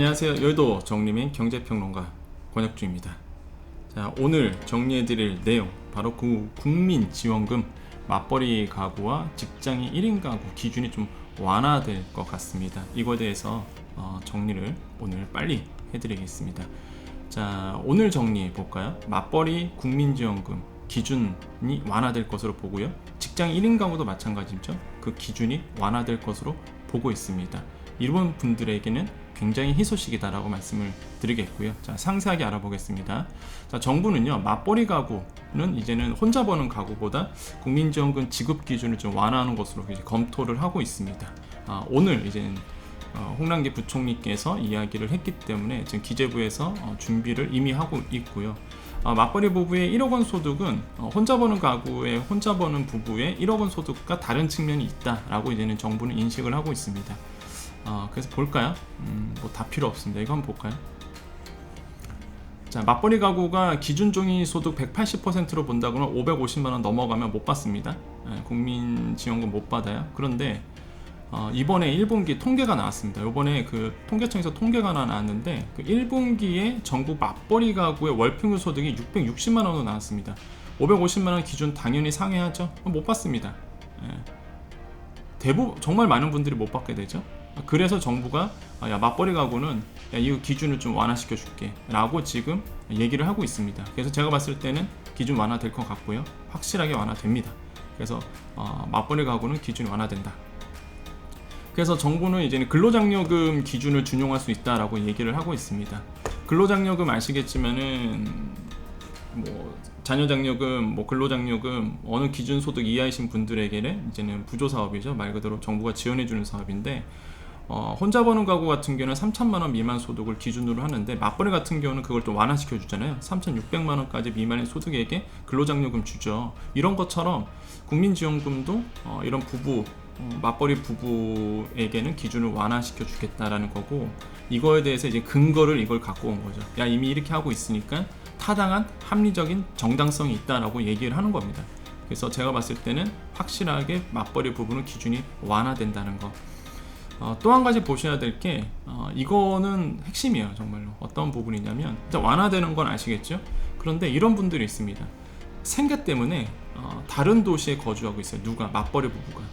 안녕하세요. 여의도 정림의 경제평론가 권혁주입니다. 자, 오늘 정리해드릴 내용 바로 국민지원금 맞벌이 가구와 직장인 1인 가구 기준이 좀 완화될 것 같습니다. 이거에 대해서 정리를 오늘 빨리 해드리겠습니다. 자, 오늘 정리해 볼까요? 맞벌이 국민지원금 기준이 완화될 것으로 보고요. 직장 1인 가구도 마찬가지죠. 그 기준이 완화될 것으로 보고 있습니다. 이런 분들에게는 굉장히 희소식이다라고 말씀을 드리겠고요. 자, 상세하게 알아보겠습니다. 자, 정부는요, 맞벌이 가구는 이제는 혼자 버는 가구보다 국민지원금 지급 기준을 좀 완화하는 것으로 이제 검토를 하고 있습니다. 오늘 이제는 홍남기 부총리께서 이야기를 했기 때문에 지금 기재부에서 준비를 이미 하고 있고요. 맞벌이 부부의 1억 원 소득은 혼자 버는 가구의 혼자 버는 부부의 1억 원 소득과 다른 측면이 있다라고 이제는 정부는 인식을 하고 있습니다. 그래서 볼까요? 뭐 다 필요 없습니다. 이거 한번 볼까요? 자, 맞벌이 가구가 기준 종이 소득 180%로 본다고는 550만원 넘어가면 못 받습니다. 국민지원금 못 받아요. 그런데 이번에 1분기 통계가 나왔습니다. 이번에 그 통계청에서 통계가 하나 나왔는데 그 1분기에 전국 맞벌이 가구의 월평균 소득이 660만원으로 나왔습니다. 550만원 기준 당연히 상회하죠. 못 받습니다. 대부분 정말 많은 분들이 못 받게 되죠. 그래서 정부가 야, 맞벌이 가구는 야, 이 기준을 좀 완화시켜 줄게 라고 지금 얘기를 하고 있습니다. 그래서 제가 봤을 때는 기준 완화될 것 같고요. 확실하게 완화됩니다. 그래서 맞벌이 가구는 기준이 완화된다. 그래서 정부는 이제는 근로장려금 기준을 준용할 수 있다라고 얘기를 하고 있습니다. 근로장려금 아시겠지만은 뭐 자녀장려금, 뭐 근로장려금 어느 기준 소득 이하이신 분들에게는 이제는 부조사업이죠. 말 그대로 정부가 지원해주는 사업인데 혼자 버는 가구 같은 경우는 3천만 원 미만 소득을 기준으로 하는데 맞벌이 같은 경우는 그걸 또 완화시켜 주잖아요. 3,600만 원까지 미만의 소득에게 근로장려금 주죠. 이런 것처럼 국민지원금도 이런 부부 맞벌이 부부에게는 기준을 완화시켜 주겠다라는 거고, 이거에 대해서 이제 근거를 이걸 갖고 온 거죠. 야, 이미 이렇게 하고 있으니까 타당한 합리적인 정당성이 있다라고 얘기를 하는 겁니다. 그래서 제가 봤을 때는 확실하게 맞벌이 부부는 기준이 완화된다는 거. 또 한 가지 보셔야 될 게 이거는 핵심이에요. 정말로 어떤 부분이냐면 완화되는 건 아시겠죠? 그런데 이런 분들이 있습니다. 생계 때문에 다른 도시에 거주하고 있어요. 누가? 맞벌이 부부가.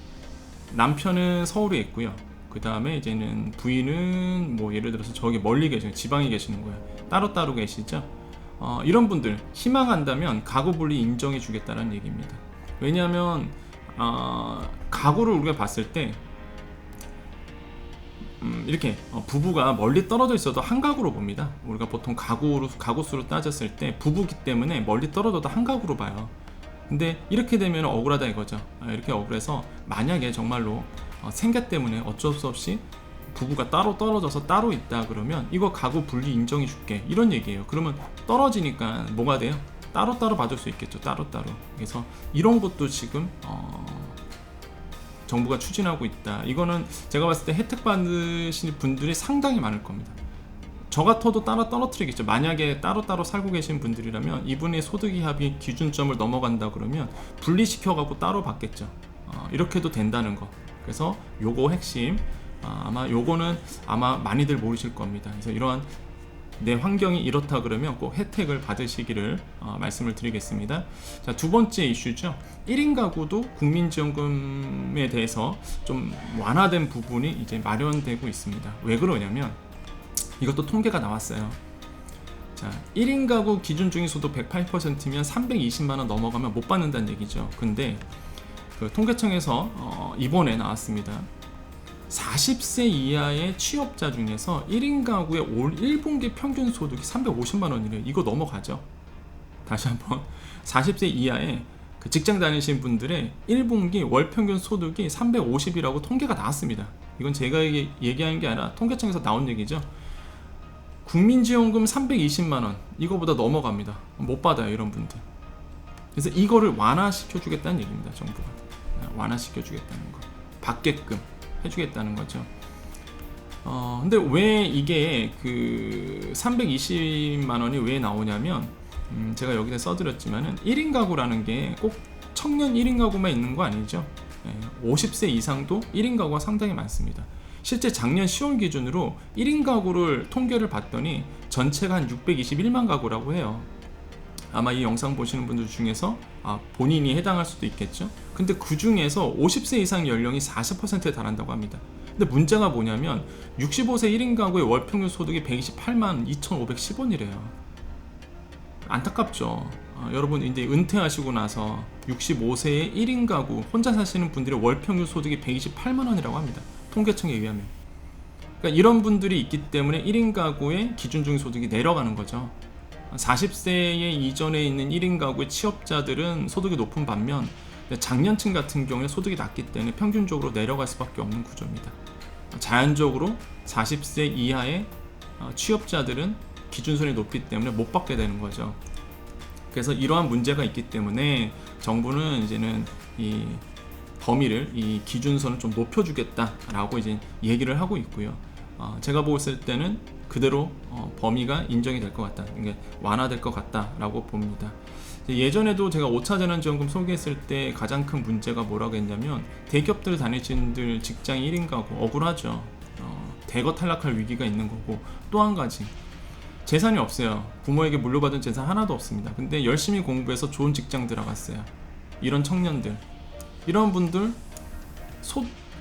남편은 서울에 있고요. 그 다음에 이제는 부인은 뭐 예를 들어서 저기 멀리 계시는 지방에 계시는 거예요. 따로따로 계시죠? 이런 분들 희망한다면 가구 분리 인정해 주겠다는 얘기입니다. 왜냐하면 가구를 우리가 봤을 때 이렇게 부부가 멀리 떨어져 있어도 한 가구로 봅니다. 우리가 보통 가구 수로 따졌을 때 부부기 때문에 멀리 떨어져도 한 가구로 봐요. 근데 이렇게 되면 억울하다 이거죠. 이렇게 억울해서 만약에 정말로 생계 때문에 어쩔 수 없이 부부가 따로 떨어져서 따로 있다 그러면 이거 가구 분리 인정해 줄게 이런 얘기예요. 그러면 떨어지니까 뭐가 돼요? 따로따로 받을 수 있겠죠. 따로따로. 그래서 이런 것도 지금 정부가 추진하고 있다. 이거는 제가 봤을 때 혜택 받으시는 분들이 상당히 많을 겁니다. 저 같아도 따로 떨어뜨리겠죠. 만약에 따로따로 살고 계신 분들이라면 이분의 소득이 합이 기준점을 넘어간다 그러면 분리시켜갖고 따로 받겠죠. 이렇게도 된다는 거. 그래서 요거 핵심 요거는 아마 많이들 모르실 겁니다. 그래서 이러한 내 환경이 이렇다 그러면 꼭 혜택을 받으시기를 말씀을 드리겠습니다. 자, 두 번째 이슈죠. 1인 가구도 국민지원금에 대해서 좀 완화된 부분이 이제 마련되고 있습니다. 왜 그러냐면 이것도 통계가 나왔어요. 자, 1인 가구 기준 중위 소득 108%면 320만 원 넘어가면 못 받는다는 얘기죠. 근데 그 통계청에서 이번에 나왔습니다. 40세 이하의 취업자 중에서 1인 가구의 올 1분기 평균 소득이 350만 원이래요. 이거 넘어가죠. 다시 한번 40세 이하의 그 직장 다니신 분들의 1분기 월 평균 소득이 350이라고 통계가 나왔습니다. 이건 제가 얘기하는 게 아니라 통계청에서 나온 얘기죠. 국민지원금 320만 원 이거보다 넘어갑니다. 못 받아요, 이런 분들. 그래서 이거를 완화시켜 주겠다는 얘기입니다. 정부가 완화시켜 주겠다는 거, 받게끔 해주겠다는 거죠. 근데 왜 이게 그 320만 원이 왜 나오냐면 제가 여기다 써드렸지만은 1인 가구라는 게 꼭 청년 1인 가구만 있는 거 아니죠. 50세 이상도 1인 가구가 상당히 많습니다. 실제 작년 10월 기준으로 1인 가구를 통계를 봤더니 전체가 한 621만 가구라고 해요. 아마 이 영상 보시는 분들 중에서 본인이 해당할 수도 있겠죠. 근데 그 중에서 50세 이상 연령이 40%에 달한다고 합니다. 근데 문제가 뭐냐면 65세 1인 가구의 월 평균 소득이 128만 2,510원이래요. 안타깝죠. 여러분 이제 은퇴하시고 나서 65세의 1인 가구 혼자 사시는 분들의 월 평균 소득이 128만 원이라고 합니다. 통계청에 의하면. 그러니까 이런 분들이 있기 때문에 1인 가구의 기준적인 소득이 내려가는 거죠. 40세의 이전에 있는 1인 가구의 취업자들은 소득이 높은 반면 장년층 같은 경우에 소득이 낮기 때문에 평균적으로 내려갈 수밖에 없는 구조입니다. 자연적으로 40세 이하의 취업자들은 기준선이 높기 때문에 못 받게 되는 거죠. 그래서 이러한 문제가 있기 때문에 정부는 이제는 이 범위를, 이 기준선을 좀 높여주겠다라고 이제 얘기를 하고 있고요. 제가 보았을 때는 그대로 범위가 인정이 될 것 같다, 그러니까 완화될 것 같다라고 봅니다. 예전에도 제가 5차 재난지원금 소개했을 때 가장 큰 문제가 뭐라고 했냐면 대기업들 다니시는 분들 직장 1인 가구 억울하죠. 대거 탈락할 위기가 있는 거고, 또 한 가지 재산이 없어요. 부모에게 물려받은 재산 하나도 없습니다. 근데 열심히 공부해서 좋은 직장 들어갔어요. 이런 청년들, 이런 분들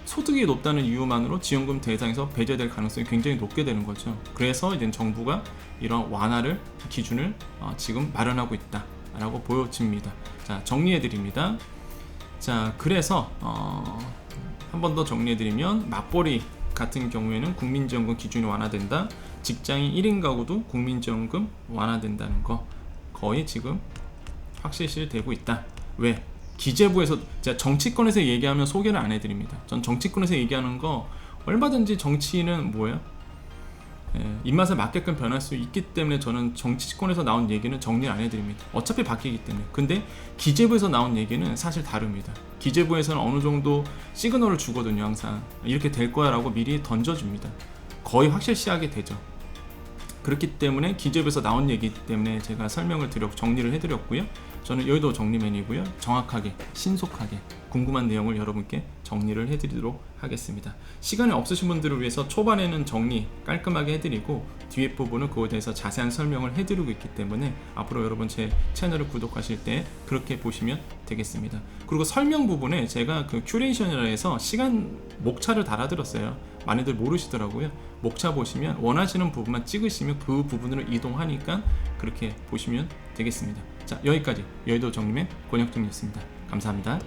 소득이 높다는 이유만으로 지원금 대상에서 배제될 가능성이 굉장히 높게 되는 거죠. 그래서 이제 정부가 이런 완화를, 기준을 지금 마련하고 있다라고 보여집니다. 자, 정리해드립니다. 자, 그래서 한 번 더 정리해드리면 맞벌이 같은 경우에는 국민지원금 기준이 완화된다. 직장인 1인 가구도 국민지원금 완화된다는 거 거의 지금 확실시되고 있다. 왜? 기재부에서, 제가 정치권에서 얘기하면 소개를 안 해드립니다. 전 정치권에서 얘기하는 거 얼마든지, 정치인은 뭐예요? 입맛에 맞게끔 변할 수 있기 때문에 저는 정치권에서 나온 얘기는 정리를 안 해드립니다. 어차피 바뀌기 때문에. 근데 기재부에서 나온 얘기는 사실 다릅니다. 기재부에서는 어느 정도 시그널을 주거든요. 항상 이렇게 될 거야 라고 미리 던져줍니다. 거의 확실시하게 되죠. 그렇기 때문에 기재부에서 나온 얘기이기 때문에 제가 설명을 정리를 해드렸고요. 저는 여의도 정리맨이고요. 정확하게, 신속하게 궁금한 내용을 여러분께 정리를 해드리도록 하겠습니다. 시간이 없으신 분들을 위해서 초반에는 정리 깔끔하게 해드리고 뒤에 부분은 그거에 대해서 자세한 설명을 해드리고 있기 때문에 앞으로 여러분 제 채널을 구독하실 때 그렇게 보시면 되겠습니다. 그리고 설명 부분에 제가 그 큐레이션이라 해서 시간 목차를 달아드렸어요. 많이들 모르시더라고요. 목차 보시면 원하시는 부분만 찍으시면 그 부분으로 이동하니까 그렇게 보시면 되겠습니다. 자, 여기까지 여의도 정리맨 권혁정이었습니다. 감사합니다.